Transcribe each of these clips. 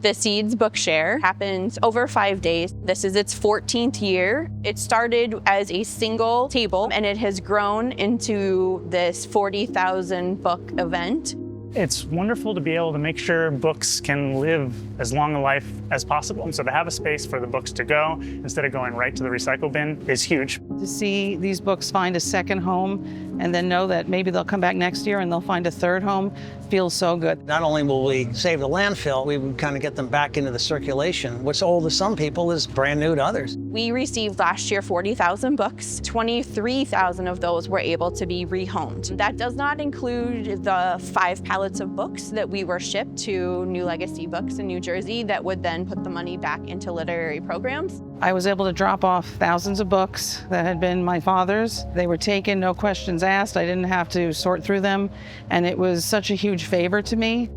The Seeds Book Share happens over 5 days. This is its 14th year. It started as a single table and it has grown into this 40,000 book event. It's wonderful to be able to make sure books can live as long a life as possible. So to have a space for the books to go instead of going right to the recycle bin is huge. To see these books find a second home and then know that maybe they'll come back next year and they'll find a third home feels so good. Not only will we save the landfill, we would kind of get them back into the circulation. What's old to some people is brand new to others. We received last year 40,000 books. 23,000 of those were able to be rehomed. That does not include the 5 pallets of books that we were shipped to New Legacy Books in New Jersey that would then put the money back into literary programs. I was able to drop off thousands of books that had been my father's. They were taken, no questions asked. I didn't have to sort through them, and it was such a huge favor to me.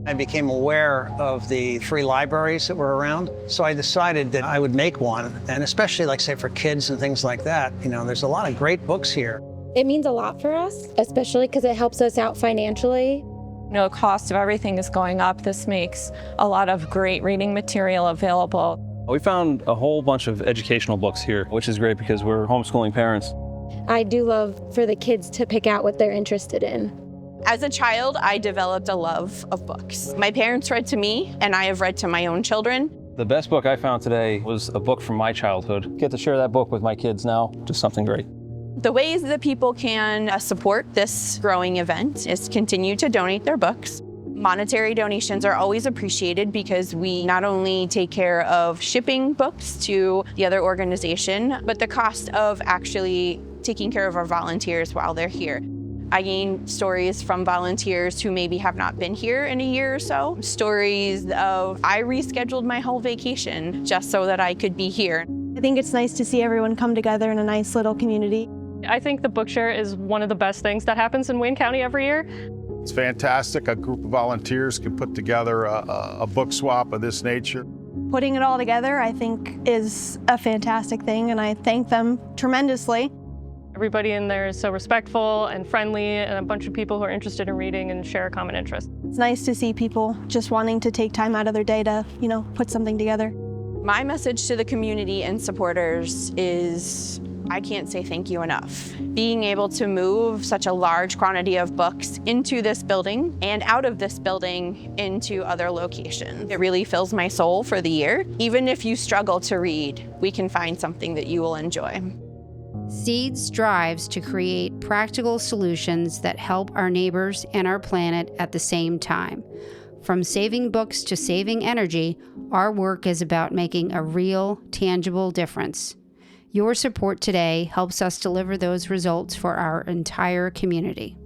I became aware of the free libraries that were around, so I decided that I would make one, and especially, like, say, for kids and things like that. You know, there's a lot of great books here. It means a lot for us, especially because it helps us out financially. You know, the cost of everything is going up. This makes a lot of great reading material available. We found a whole bunch of educational books here, which is great because we're homeschooling parents. I do love for the kids to pick out what they're interested in. As a child, I developed a love of books. My parents read to me, and I have read to my own children. The best book I found today was a book from my childhood. Get to share that book with my kids now, just something great. The ways that people can support this growing event is continue to donate their books. Monetary donations are always appreciated because we not only take care of shipping books to the other organization, but the cost of actually taking care of our volunteers while they're here. I gain stories from volunteers who maybe have not been here in a year or so. Stories of, I rescheduled my whole vacation just so that I could be here. I think it's nice to see everyone come together in a nice little community. I think the Bookshare is one of the best things that happens in Wayne County every year. It's fantastic. A group of volunteers can put together a book swap of this nature. Putting it all together, I think, is a fantastic thing, and I thank them tremendously. Everybody in there is so respectful and friendly, and a bunch of people who are interested in reading and share a common interest. It's nice to see people just wanting to take time out of their day to, put something together. My message to the community and supporters is, I can't say thank you enough. Being able to move such a large quantity of books into this building and out of this building into other locations. It really fills my soul for the year. Even if you struggle to read, we can find something that you will enjoy. Seeds strives to create practical solutions that help our neighbors and our planet at the same time. From saving books to saving energy, our work is about making a real, tangible difference. Your support today helps us deliver those results for our entire community.